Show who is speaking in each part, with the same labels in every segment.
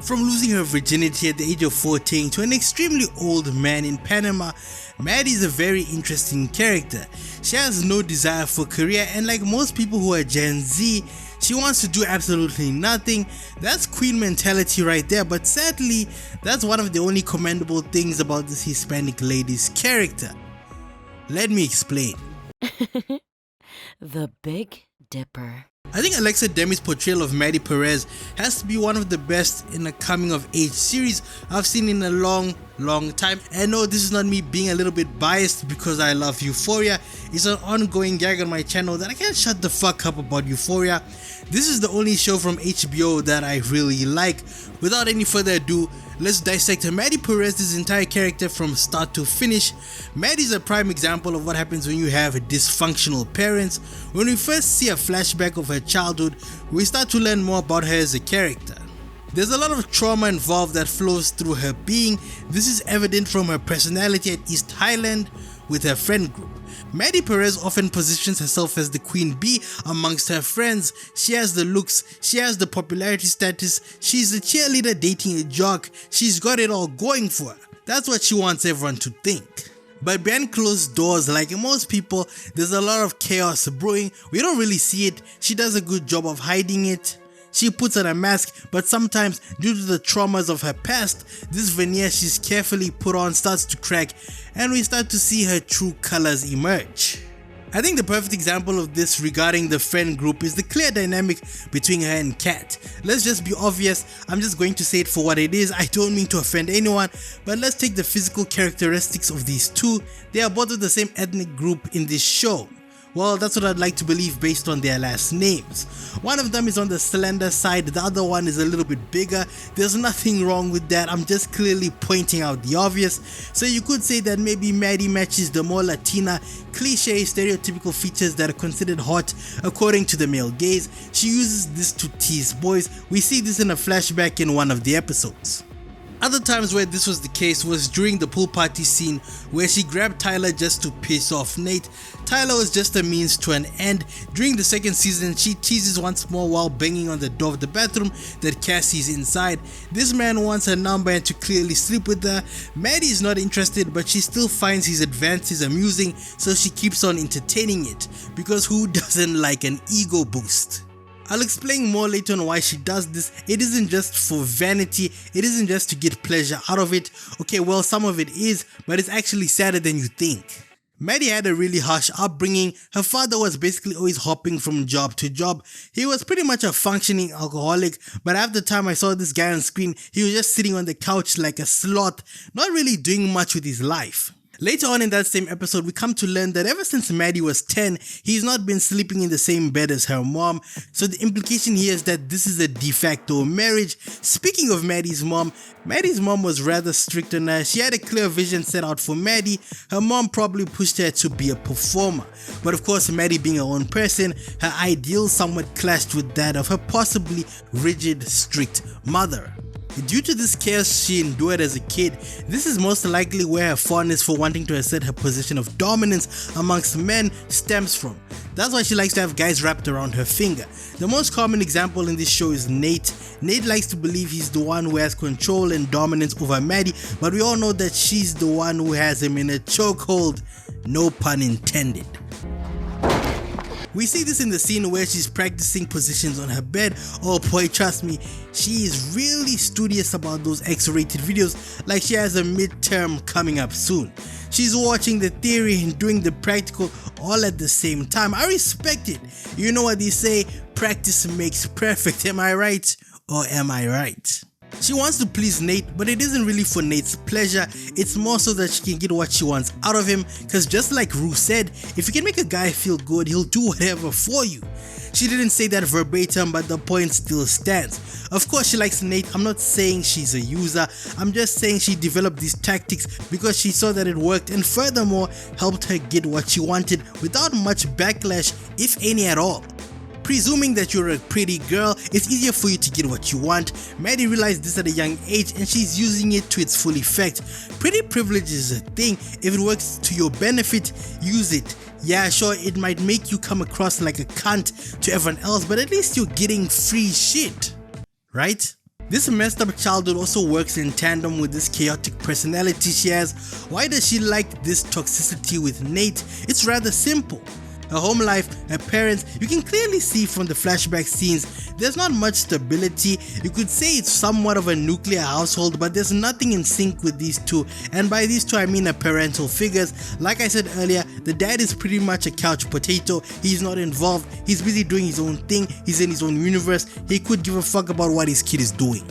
Speaker 1: From losing her virginity at the age of 14 to an extremely old man in Panama, Maddy is a very interesting character. She has no desire for career, and like most people who are Gen Z, she wants to do absolutely nothing. That's queen mentality right there, but sadly, that's one of the only commendable things about this Hispanic lady's character. Let me explain.
Speaker 2: The Big Dipper.
Speaker 1: I think Alexa Demie's portrayal of Maddy Perez has to be one of the best in a coming-of-age series I've seen in a long time. And no, this is not me being a little bit biased because I love Euphoria. It's an ongoing gag on my channel that I can't shut the fuck up about Euphoria. This is the only show from HBO that I really like. Without any further ado, let's dissect Maddy Perez's entire character from start to finish. Maddy is a prime example of what happens when you have dysfunctional parents. When we first see a flashback of her childhood, we start to learn more about her as a character. There's a lot of trauma involved that flows through her being. This is evident from her personality at East Highland with her friend group. Maddy Perez often positions herself as the queen bee amongst her friends. She has the looks, she has the popularity status, she's a cheerleader dating a jock, she's got it all going for her. That's what she wants everyone to think. But behind closed doors, like most people, there's a lot of chaos brewing. We don't really see it. She does a good job of hiding it. She puts on a mask, but sometimes due to the traumas of her past, this veneer she's carefully put on starts to crack and we start to see her true colors emerge. I think the perfect example of this regarding the friend group is the clear dynamic between her and Kat. Let's just be obvious, I'm just going to say it for what it is. I don't mean to offend anyone, but let's take the physical characteristics of these two. They are both of the same ethnic group in this show. Well, that's what I'd like to believe based on their last names. One of them is on the slender side, the other one is a little bit bigger. There's nothing wrong with that, I'm just clearly pointing out the obvious. So you could say that maybe Maddy matches the more Latina, cliche, stereotypical features that are considered hot according to the male gaze. She uses this to tease boys. We see this in a flashback in one of the episodes. Other times where this was the case was during the pool party scene where she grabbed Tyler just to piss off Nate. Tyler was just a means to an end. During the second season, she teases once more while banging on the door of the bathroom that Cassie's inside. This man wants her number and to clearly sleep with her. Maddy is not interested, but she still finds his advances amusing, so she keeps on entertaining it, because who doesn't like an ego boost? I'll explain more later on why she does this. It isn't just for vanity, it isn't just to get pleasure out of it. Okay, well, some of it is, but it's actually sadder than you think. Maddy had a really harsh upbringing. Her father was basically always hopping from job to job. He was pretty much a functioning alcoholic, but half the time I saw this guy on screen, he was just sitting on the couch like a sloth, not really doing much with his life. Later on in that same episode, we come to learn that ever since Maddy was 10, he's not been sleeping in the same bed as her mom. So the implication here is that this is a de facto marriage. Speaking of Maddy's mom was rather strict on her. She had a clear vision set out for Maddy. Her mom probably pushed her to be a performer. But of course, Maddy being her own person, her ideals somewhat clashed with that of her possibly rigid, strict mother. Due to this chaos she endured as a kid, this is most likely where her fondness for wanting to assert her position of dominance amongst men stems from. That's why she likes to have guys wrapped around her finger. The most common example in this show is Nate. Nate likes to believe he's the one who has control and dominance over Maddy, but we all know that she's the one who has him in a chokehold. No pun intended. We see this in the scene where she's practicing positions on her bed. Oh boy, trust me, she is really studious about those X-rated videos, like she has a midterm coming up soon. She's watching the theory and doing the practical all at the same time. I respect it. You know what they say, practice makes perfect, am I right? Or am I right? She wants to please Nate, but it isn't really for Nate's pleasure, it's more so that she can get what she wants out of him, cause just like Rue said, if you can make a guy feel good, he'll do whatever for you. She didn't say that verbatim, but the point still stands. Of course she likes Nate, I'm not saying she's a user, I'm just saying she developed these tactics because she saw that it worked and furthermore helped her get what she wanted without much backlash, if any at all. Presuming that you're a pretty girl, it's easier for you to get what you want. Maddy realized this at a young age and she's using it to its full effect. Pretty privilege is a thing. If it works to your benefit, use it. Yeah, sure, it might make you come across like a cunt to everyone else, but at least you're getting free shit, right? This messed up childhood also works in tandem with this chaotic personality she has. Why does she like this toxicity with Nate? It's rather simple. Her home life, her parents, you can clearly see from the flashback scenes, there's not much stability. You could say it's somewhat of a nuclear household, but there's nothing in sync with these two, and by these two I mean her parental figures. Like I said earlier, the dad is pretty much a couch potato. He's not involved, he's busy doing his own thing, he's in his own universe, he could give a fuck about what his kid is doing.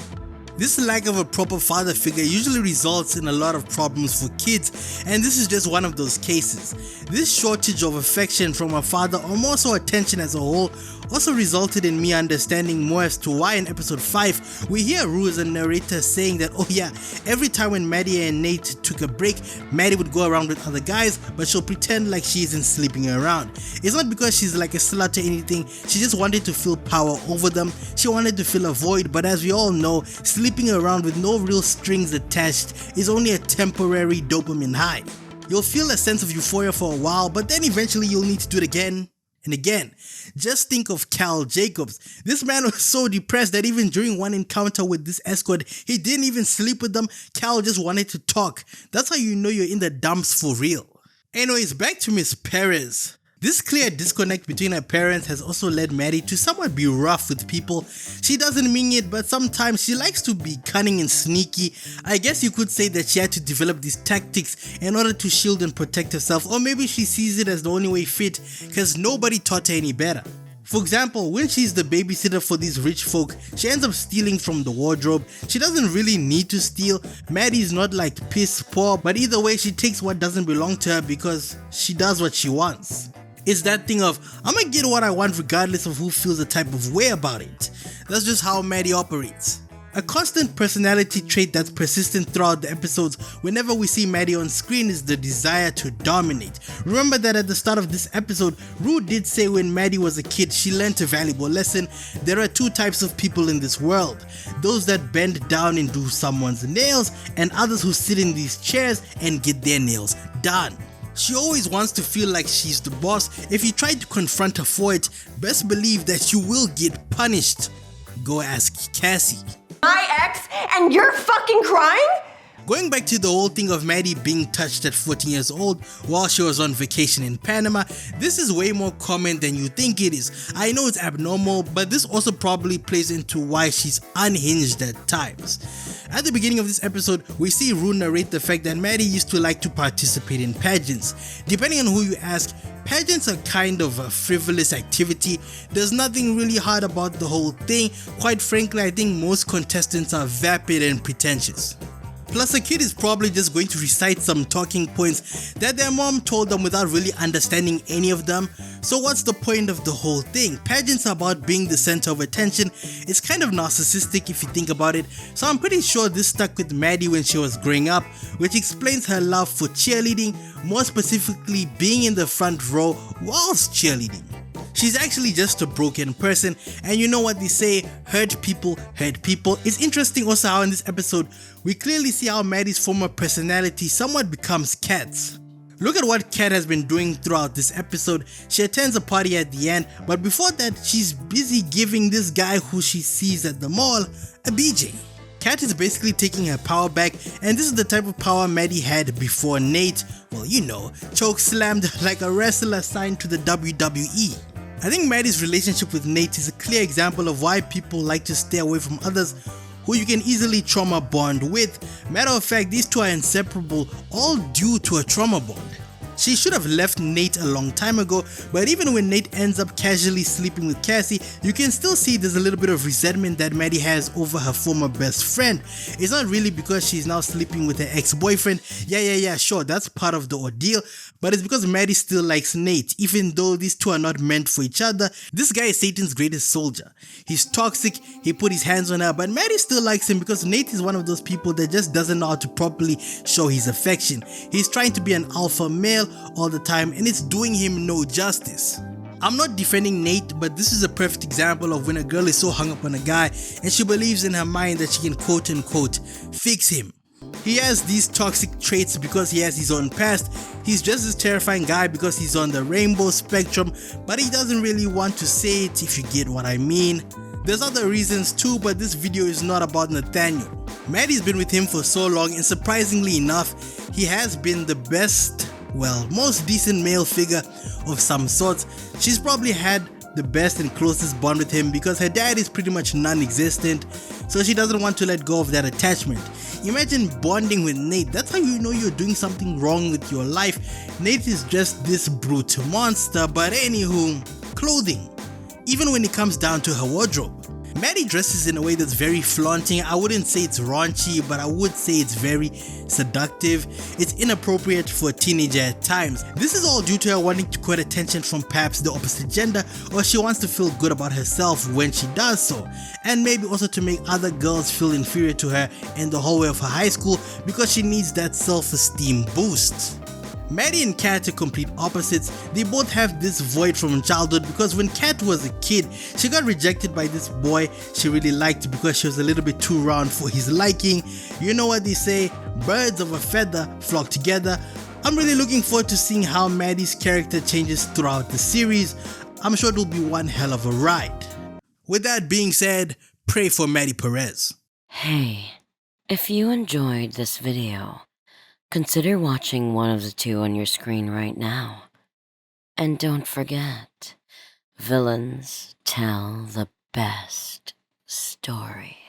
Speaker 1: This lack of a proper father figure usually results in a lot of problems for kids, and this is just one of those cases. This shortage of affection from a father, or more so attention as a whole, also resulted in me understanding more as to why in episode 5 we hear Rue as a narrator saying that, oh yeah, every time when Maddy and Nate took a break, Maddy would go around with other guys, but she'll pretend like she isn't sleeping around. It's not because she's like a slut or anything, she just wanted to feel power over them, she wanted to fill a void, but as we all know, sleeping around with no real strings attached is only a temporary dopamine high. You'll feel a sense of euphoria for a while, but then eventually you'll need to do it again and again. Just think of Cal Jacobs. This man was so depressed that even during one encounter with this escort, he didn't even sleep with them. Cal just wanted to talk. That's how you know you're in the dumps for real. Anyways, back to Miss Perez. This clear disconnect between her parents has also led Maddy to somewhat be rough with people. She doesn't mean it, but sometimes she likes to be cunning and sneaky. I guess you could say that she had to develop these tactics in order to shield and protect herself, or maybe she sees it as the only way fit because nobody taught her any better. For example, when she's the babysitter for these rich folk, she ends up stealing from the wardrobe. She doesn't really need to steal. Maddy's not like piss poor, but either way she takes what doesn't belong to her because she does what she wants. It's that thing of, I'm gonna get what I want regardless of who feels a type of way about it. That's just how Maddy operates. A constant personality trait that's persistent throughout the episodes whenever we see Maddy on screen is the desire to dominate. Remember that at the start of this episode, Rue did say when Maddy was a kid she learned a valuable lesson. There are two types of people in this world. Those that bend down and do someone's nails, and others who sit in these chairs and get their nails done. She always wants to feel like she's the boss. If you try to confront her for it, best believe that you will get punished. Go ask Cassie.
Speaker 3: My ex, and you're fucking crying?
Speaker 1: Going back to the whole thing of Maddy being touched at 14 years old while she was on vacation in Panama, this is way more common than you think it is. I know it's abnormal, but this also probably plays into why she's unhinged at times. At the beginning of this episode, we see Rue narrate the fact that Maddy used to like to participate in pageants. Depending on who you ask, pageants are kind of a frivolous activity. There's nothing really hard about the whole thing. Quite frankly, I think most contestants are vapid and pretentious. Plus, a kid is probably just going to recite some talking points that their mom told them without really understanding any of them. So what's the point of the whole thing? Pageants are about being the center of attention. It's kind of narcissistic if you think about it. So I'm pretty sure this stuck with Maddy when she was growing up, which explains her love for cheerleading, more specifically being in the front row whilst cheerleading. She's actually just a broken person, and you know what they say, hurt people hurt people. It's interesting also how in this episode, we clearly see how Maddy's former personality somewhat becomes Kat's. Look at what Kat has been doing throughout this episode. She attends a party at the end, but before that, she's busy giving this guy who she sees at the mall a BJ. Kat is basically taking her power back, and this is the type of power Maddy had before Nate, well you know, choke slammed like a wrestler signed to the WWE. I think Maddy's relationship with Nate is a clear example of why people like to stay away from others who you can easily trauma bond with. Matter of fact, these two are inseparable, all due to a trauma bond. She should have left Nate a long time ago, but even when Nate ends up casually sleeping with Cassie, you can still see there's a little bit of resentment that Maddy has over her former best friend. It's not really because she's now sleeping with her ex-boyfriend. Yeah, sure, that's part of the ordeal, but it's because Maddy still likes Nate, even though these two are not meant for each other. This guy is Satan's greatest soldier. He's toxic, he put his hands on her, but Maddy still likes him because Nate is one of those people that just doesn't know how to properly show his affection. He's trying to be an alpha male all the time, and it's doing him no justice. I'm not defending Nate, but this is a perfect example of when a girl is so hung up on a guy and she believes in her mind that she can quote unquote fix him. He has these toxic traits because he has his own past. He's just this terrifying guy because he's on the rainbow spectrum, but he doesn't really want to say it, if you get what I mean. There's other reasons too, but this video is not about Nathaniel. Maddy's been with him for so long, and surprisingly enough, he has been the best, well, most decent male figure of some sorts. She's probably had the best and closest bond with him because her dad is pretty much non-existent, so she doesn't want to let go of that attachment. Imagine bonding with Nate. That's how you know you're doing something wrong with your life. Nate is just this brute monster. But anywho, clothing. Even when it comes down to her wardrobe, Maddy dresses in a way that's very flaunting. I wouldn't say it's raunchy, but I would say it's very seductive. It's inappropriate for a teenager at times. This is all due to her wanting to court attention from perhaps the opposite gender, or she wants to feel good about herself when she does so, and maybe also to make other girls feel inferior to her in the hallway of her high school because she needs that self-esteem boost. Maddy and Kat are complete opposites. They both have this void from childhood because when Kat was a kid, she got rejected by this boy she really liked because she was a little bit too round for his liking. You know what they say, birds of a feather flock together. I'm really looking forward to seeing how Maddy's character changes throughout the series. I'm sure it'll be one hell of a ride. With that being said, pray for Maddy Perez.
Speaker 2: Hey, if you enjoyed this video, consider watching one of the two on your screen right now. And don't forget, villains tell the best stories.